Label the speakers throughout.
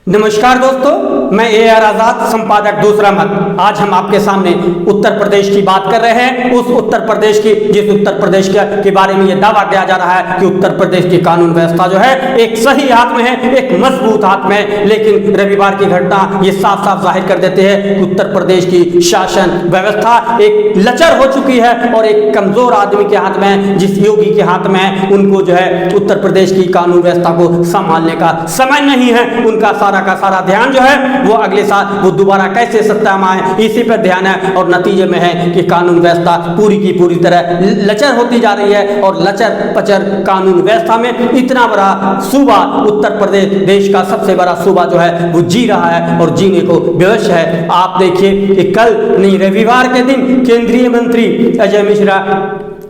Speaker 1: नमस्कार दोस्तों, मैं AR आजाद, संपादक दूसरा मत। आज हम आपके सामने उत्तर प्रदेश की बात कर रहे हैं। उस उत्तर प्रदेश की जिस उत्तर प्रदेश के बारे में यह दावा किया जा रहा है कि उत्तर प्रदेश की कानून व्यवस्था जो है एक सही हाथ में है, एक मजबूत हाथ में है। लेकिन रविवार की घटना ये साफ साफ जाहिर कर देते हैं कि उत्तर प्रदेश की शासन व्यवस्था एक लचर हो चुकी है और एक कमजोर आदमी के हाथ में, जिस योगी के हाथ में, उनको जो है उत्तर प्रदेश की कानून व्यवस्था को संभालने का समय नहीं है। उनका सारा का सारा ध्यान जो है वो अगले साल वो दोबारा कैसे सत्ता में आए, इसी पर ध्यान है। और नतीजे में है कि कानून व्यवस्था पूरी की पूरी तरह लचर होती जा रही है। और लचर पचर कानून व्यवस्था में इतना बड़ा सूबा उत्तर प्रदेश, देश का सबसे बड़ा सूबा जो है वो जी रहा है और जीने को विवश है। आप देखिए कि कल नहीं, रविवार के दिन केंद्रीय मंत्री अजय मिश्रा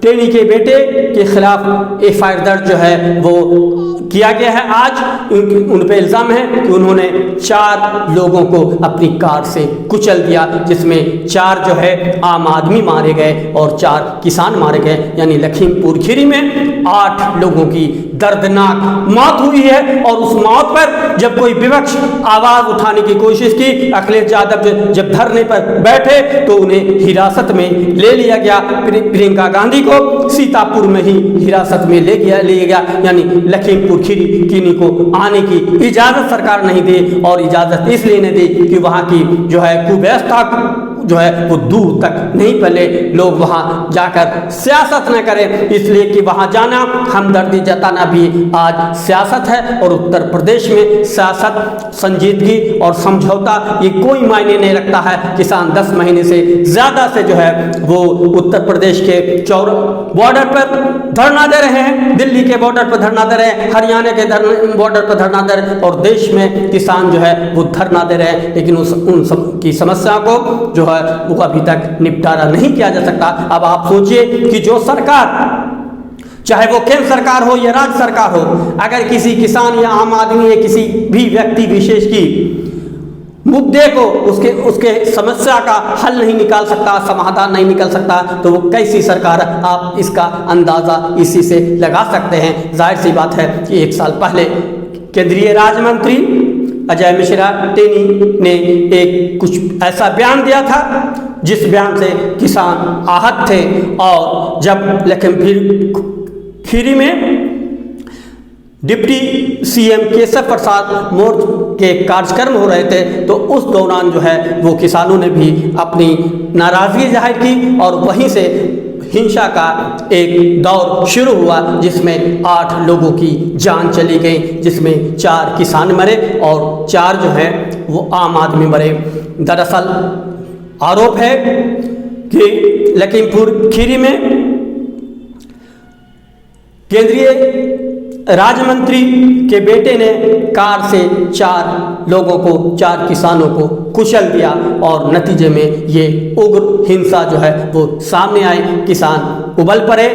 Speaker 1: टेनी के बेटे के खिलाफ FIR दर्ज जो है वो किया गया है। आज उन पे इल्जाम है कि उन्होंने 4 लोगों को अपनी कार से कुचल दिया, जिसमें 4 जो है आम आदमी मारे गए और 4 किसान मारे गए। यानी लखीमपुर खीरी में 8 लोगों की दर्दनाक मौत हुई है। और उस मौत पर जब कोई विपक्ष आवाज उठाने की कोशिश की, अखिलेश यादव जब धरने पर बैठे तो उन्हें हिरासत में ले लिया गया। प्रियंका गांधी को सीतापुर में ही हिरासत में ले गया। यानी लखीमपुर खीरी को आने की इजाजत सरकार नहीं दी, और इजाजत इसलिए नहीं दी कि वहां की जो है कुव्यवस्था जो है वो दूर तक नहीं फैले, लोग वहां जाकर सियासत न करें। इसलिए कि वहां जाना, हमदर्दी जताना भी आज सियासत है। और उत्तर प्रदेश में सियासत, संजीदगी और समझौता ये कोई मायने नहीं रखता है। किसान 10 महीने से ज्यादा से जो है वो उत्तर प्रदेश के बॉर्डर पर धरना दे रहे हैं, दिल्ली के बॉर्डर पर धरना दे रहे हैं, हरियाणा के बॉर्डर पर धरना दे रहे हैं, और देश में किसान जो है वो धरना दे रहे हैं। लेकिन उन सब की समस्या को जो है वो अभी तक निपटारा नहीं किया जा सकता। अब आप सोचिए कि जो सरकार, चाहे वो केंद्र सरकार हो या राज्य सरकार हो, अगर किसी किसान या आम आदमी या किसी भी व्यक्ति विशेष की मुद्दे को, उसके समस्या का हल नहीं निकाल सकता, समाधान नहीं निकाल सकता, तो वो कैसी सरकार, आप इसका अंदाजा इसी से लगा सकते हैं। जाहिर सी बात है कि 1 साल पहले केंद्रीय राज्य मंत्री अजय मिश्रा टेनी ने एक कुछ ऐसा बयान दिया था जिस बयान से किसान आहत थे। और जब लखीमपुर खीरी में डिप्टी CM केशव प्रसाद मौर्य के कार्यक्रम हो रहे थे, तो उस दौरान जो है वो किसानों ने भी अपनी नाराजगी जाहिर की और वहीं से हिंसा का एक दौर शुरू हुआ, जिसमें 8 लोगों की जान चली गई, जिसमें 4 किसान मरे और 4 जो है वो आम आदमी मरे। दरअसल आरोप है कि लखीमपुर खीरी में केंद्रीय राज्य मंत्री के बेटे ने कार से 4 लोगों को, 4 किसानों को कुचल दिया और नतीजे में ये उग्र हिंसा जो है वो सामने आई। किसान उबल पड़े,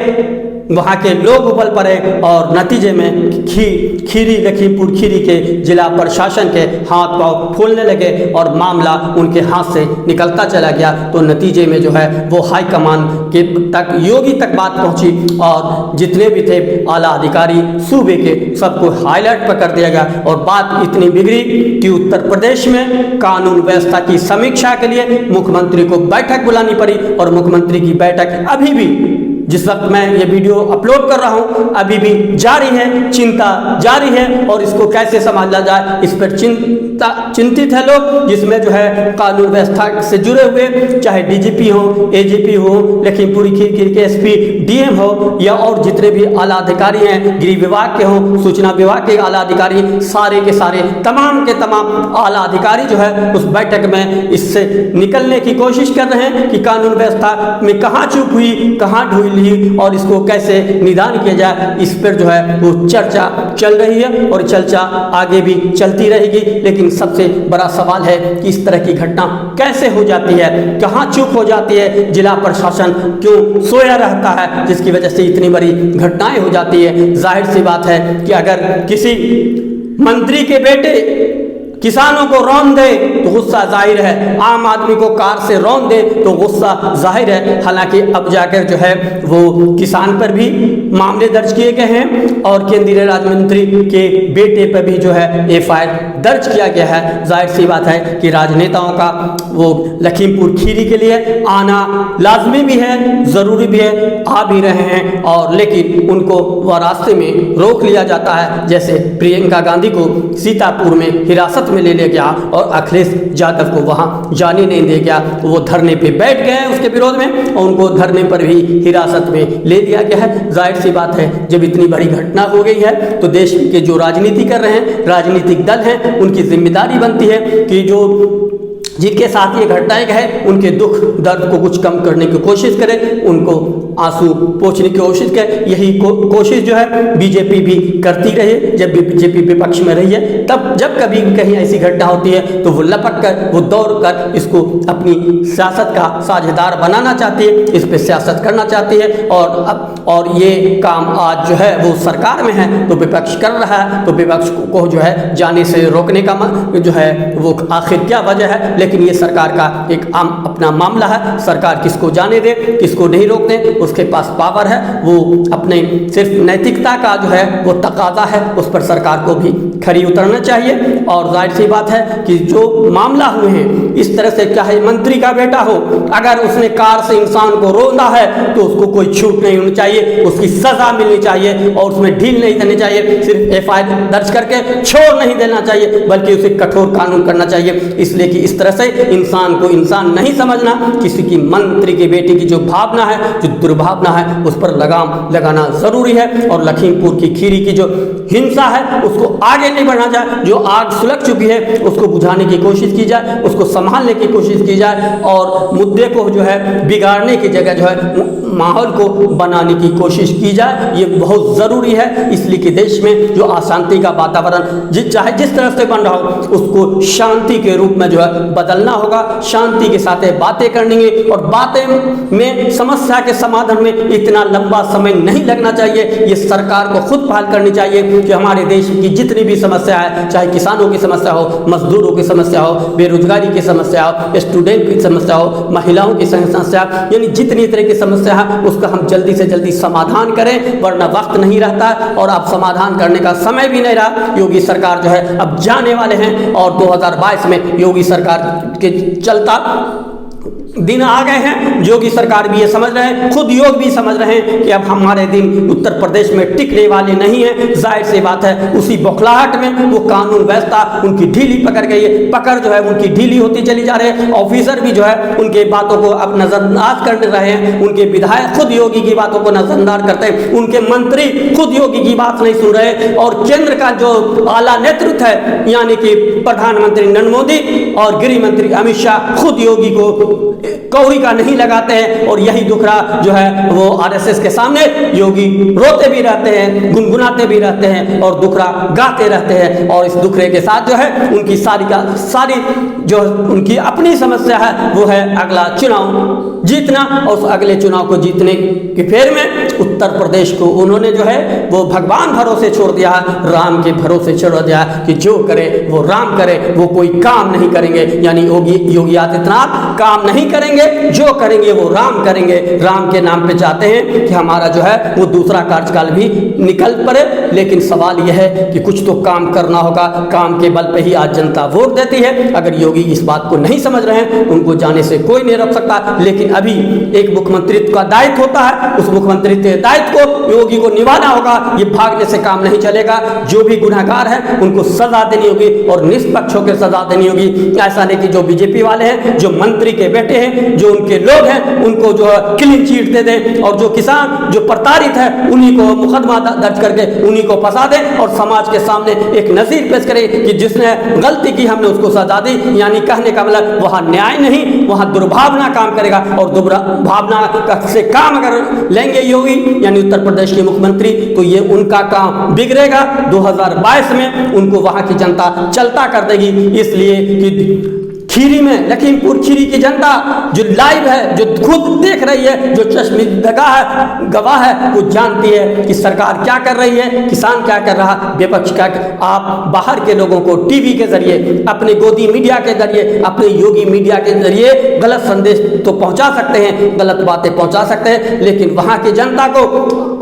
Speaker 1: वहाँ के लोग उबल पड़े और नतीजे में खीरी लखीमपुर खीरी के जिला प्रशासन के हाथ पांव फूलने लगे और मामला उनके हाथ से निकलता चला गया। तो नतीजे में जो है वो हाईकमान के तक, योगी तक बात पहुंची और जितने भी थे आला अधिकारी सूबे के, सबको हाईलाइट पर कर दिया गया। और बात इतनी बिगड़ी कि उत्तर प्रदेश में कानून व्यवस्था की समीक्षा के लिए मुख्यमंत्री को बैठक बुलानी पड़ी। और मुख्यमंत्री की बैठक अभी भी, जिस वक्त मैं ये वीडियो अपलोड कर रहा हूँ, अभी भी जारी है, चिंता जारी है। और इसको कैसे संभाला जाए, इस पर चिंतित है लोग, जिसमें जो है कानून व्यवस्था से जुड़े हुए, चाहे DGP हो, AGP हो, लखीमपुर खीरी के SP DM हो, या और जितने भी आला अधिकारी हैं, गृह विभाग के हों, सूचना विभाग के आला अधिकारी, सारे के सारे तमाम के तमाम आला अधिकारी जो है उस बैठक में इससे निकलने की कोशिश कर रहे हैं कि कानून व्यवस्था में कहाँ चूक हुई, कहाँ ढूंढ ली और इसको कैसे निदान किया जाए। इस पर जो है वो चर्चा चल रही है और चर्चा आगे भी चलती रहेगी। लेकिन सबसे बड़ा सवाल है कि इस तरह की घटना कैसे हो जाती है, कहाँ चूक हो जाती है, जिला प्रशासन क्यों सोया रहता है, जिसकी वजह से इतनी बड़ी घटनाएं हो जाती है। जाहिर सी बात है कि अगर किसी मंत्री के बेटे किसानों को रौंद दे तो गुस्सा जाहिर है, आम आदमी को कार से रौंद दे तो गुस्सा जाहिर है। हालांकि अब जाकर जो है वो किसान पर भी मामले दर्ज किए गए हैं और केंद्रीय राज्य मंत्री के बेटे पर भी जो है एफआईआर दर्ज किया गया है। जाहिर सी बात है कि राजनेताओं का वो लखीमपुर खीरी के लिए आना लाजमी भी है, ज़रूरी भी है, आ भी रहे हैं और लेकिन उनको वह रास्ते में रोक लिया जाता है। जैसे प्रियंका गांधी को सीतापुर में हिरासत में ले लिया गया और अखिलेश यादव को वहाँ जाने नहीं दिया गया, वो धरने पे बैठ गए हैं उसके विरोध में और उनको धरने पर भी हिरासत में ले लिया गया है। जाहिर सी बात है जब इतनी बड़ी घटना हो गई है तो देश के जो राजनीति कर रहे हैं राजनीतिक दल हैं उनकी जिम्मेदारी बनती है कि जो जिनके साथ ये घटनाएं है उनके दुख दर्द को कुछ कम करने की कोशिश करें, उनको आंसू पोंछने की कोशिश करें। यही कोशिश जो है बीजेपी भी करती रही। जब भी बीजेपी विपक्ष में रही है तब जब कभी कहीं ऐसी घटना होती है तो वो लपक कर वो दौड़ कर इसको अपनी सियासत का साझेदार बनाना चाहती है, इस पर सियासत करना चाहती है और ये काम आज जो है वो सरकार में है तो विपक्ष कर रहा है। तो विपक्ष को जो है जाने से रोकने का जो है वो आखिर क्या वजह है, लेकिन ये सरकार का एक आम अपना मामला है। सरकार किसको जाने दे किसको नहीं रोकते, उसके पास पावर है, वो अपने सिर्फ नैतिकता का जो है वो तकाजा है, उस पर सरकार को भी खरी उतरना चाहिए। और जाहिर सी बात है कि जो मामला हुए हैं इस तरह से, चाहे मंत्री का बेटा हो, अगर उसने कार से इंसान को रोंदा है तो उसको कोई छूट नहीं होनी चाहिए, उसकी सजा मिलनी चाहिए और उसमें ढील नहीं देनी चाहिए। सिर्फ एफआईआर दर्ज करके छोड़ नहीं देना चाहिए बल्कि उसे कठोर कानून करना चाहिए, इसलिए कि इस तरह से इंसान को इंसान नहीं समझना। किसी की मंत्री की बेटी की जो भावना है, जो दुर्भावना है, उस पर लगाम लगाना जरूरी है। और लखीमपुर की खीरी की जो हिंसा है उसको आगे नहीं बढ़ना जाए, जो आग सुलग चुकी है उसको बुझाने की कोशिश की जाए, उसको संभालने की कोशिश की जाए और मुद्दे को जो है बिगाड़ने की जगह जो है माहौल को बनाने की कोशिश की जाए। ये बहुत ज़रूरी है, इसलिए कि देश में जो अशांति का वातावरण चाहे जिस तरह से बन रहा हो उसको शांति के रूप में जो है बदलना होगा। शांति के साथ बातें करनी है और बातें में समस्या के समाधान में इतना लंबा समय नहीं लगना चाहिए। ये सरकार को खुद पहल करनी चाहिए कि हमारे देश की जितनी भी समस्या है, चाहे किसानों की समस्या हो, मजदूरों की समस्या हो, बेरोजगारी की समस्या हो, स्टूडेंट की समस्या हो, महिलाओं की समस्या, यानी जितनी तरह की समस्या है उसका हम जल्दी से जल्दी समाधान करें, वरना वक्त नहीं रहता और अब समाधान करने का समय भी नहीं रहा। योगी सरकार जो है अब जाने वाले हैं और 2022 में योगी सरकार के चलता दिन आ गए हैं। योगी सरकार भी ये समझ रहे हैं, खुद योग भी समझ रहे हैं कि अब हमारे दिन उत्तर प्रदेश में टिकने वाले नहीं है। जाहिर सी बात है उसी बौखलाहट में वो कानून व्यवस्था उनकी ढीली पकड़ गई है, पकड़ जो है उनकी ढीली होती चली जा रही है। ऑफिसर भी जो है उनके बातों को अब नजरअंदाज कर रहे हैं, उनके विधायक खुद योगी की बातों को नजरअंदाज करते हैं, उनके मंत्री खुद योगी की बात नहीं सुन रहे और केंद्र का जो आला नेतृत्व है यानी कि प्रधानमंत्री नरेंद्र मोदी और गृह मंत्री अमित शाह खुद योगी को कौड़ी का नहीं लगाते हैं। और यही दुखड़ा जो है वो आरएसएस के सामने योगी रोते भी रहते हैं, गुनगुनाते भी रहते हैं और दुखड़ा गाते रहते हैं। और इस दुखड़े के साथ जो है उनकी सारी जो उनकी अपनी समस्या है वो है अगला चुनाव जीतना और उस अगले चुनाव को जीतने के फेर में उत्तर प्रदेश को उन्होंने जो है वो भगवान भरोसे छोड़ दिया, राम के भरोसे छोड़ दिया कि जो करे वो राम करे, वो कोई काम नहीं करेंगे। यानी योगी आदित्यनाथ काम नहीं करेंगे, जो करेंगे वो राम करेंगे। राम के नाम पे चाहते हैं कि हमारा जो है वो दूसरा कार्यकाल भी निकल पड़े, लेकिन सवाल यह है कि कुछ तो काम करना होगा। काम के बल पे ही आज जनता वोट देती है। अगर योगी इस बात को नहीं समझ रहे हैं उनको जाने से कोई नहीं रोक सकता, लेकिन अभी एक मुख्यमंत्रित्व का दायित्व होता है, उस मुख्यमंत्रित्व दायित्व को योगी को निभाना होगा। ये भागने से काम नहीं चलेगा। जो भी गुनहगार है उनको सजा देनी होगी और निष्पक्ष होकर सजा देनी होगी। ऐसा नहीं कि जो बीजेपी वाले हैं, जो मंत्री के बेटे हैं, जो उनके लोग हैं, उनको जो क्लीन चिट दे दें और जो किसान जो प्रताड़ित है उन्हीं को मुकदमा दर्ज करके उन्हीं को फंसा दें और समाज के सामने एक नजीर पेश करें कि जिसने गलती की हमने उसको सजा दी। यानी कहने का मतलब वहां न्याय नहीं, वहां दुर्भावना काम करेगा और दुर्भावना से काम अगर लेंगे योगी यानी उत्तर प्रदेश के मुख्यमंत्री तो ये उनका काम बिगड़ेगा। 2022 में उनको वहां की जनता चलता कर देगी, इसलिए कि खीरी में, लखीमपुर खीरी की जनता जो लाइव है, जो खुद देख रही है, जो चश्मदीदा है, गवाह है, वो जानती है कि सरकार क्या कर रही है, किसान क्या कर रहा, विपक्ष क्या कर। आप बाहर के लोगों को टीवी के जरिए, अपने गोदी मीडिया के जरिए, अपने योगी मीडिया के जरिए गलत संदेश तो पहुंचा सकते हैं, गलत बातें पहुंचा सकते हैं, लेकिन वहां की जनता को,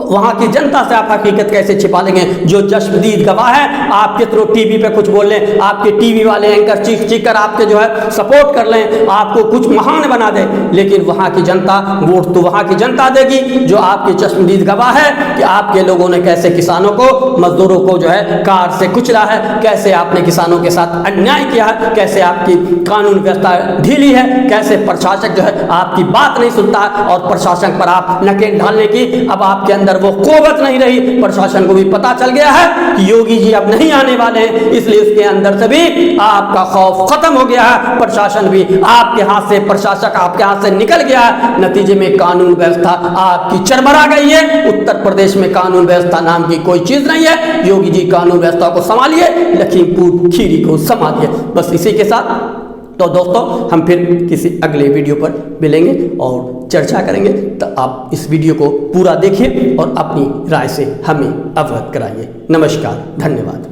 Speaker 1: वहां की जनता से आप हकीकत कैसे छिपा लेंगे। जो चश्मदीद गवाह है, आप कितनों टीवी पे कुछ बोल लें, आपके टीवी वाले एंकर चीख चीख कर आपके जो है सपोर्ट कर लें, आपको कुछ महान बना दे, लेकिन वहां की जनता वोट तो वहां की जनता देगी जो आपके चश्मदीद गवाह है कि आपके लोगों ने कैसे किसानों को, मजदूरों को जो है कार से कुचला है, कैसे आपने किसानों के साथ अन्याय किया है, कैसे आपकी कानून व्यवस्था ढीली है, कैसे प्रशासक जो है आपकी बात नहीं सुनता है और प्रशासन पर आप नकेल ढालने की अब आपके अंदर वो कोवत नहीं रही। प्रशासन को भी पता चल गया है कि योगी जी अब नहीं आने वाले हैं, इसलिए उसके अंदर से भी आपका खौफ खत्म हो गया है। प्रशासन भी आपके हाथ से, प्रशासक आपके हाथ से निकल गया है। नतीजे में कानून व्यवस्था आपकी चरमरा गई है। उत्तर प्रदेश में कानून व्यवस्था नाम की कोई चीज नहीं है। योगी जी कानून व्यवस्था को संभालिए, लखीमपुर खीरी को संभालिए। बस इसी के साथ तो दोस्तों हम फिर किसी अगले वीडियो पर मिलेंगे और चर्चा करेंगे। तो आप इस वीडियो को पूरा देखिए और अपनी राय से हमें अवगत कराइए। नमस्कार, धन्यवाद।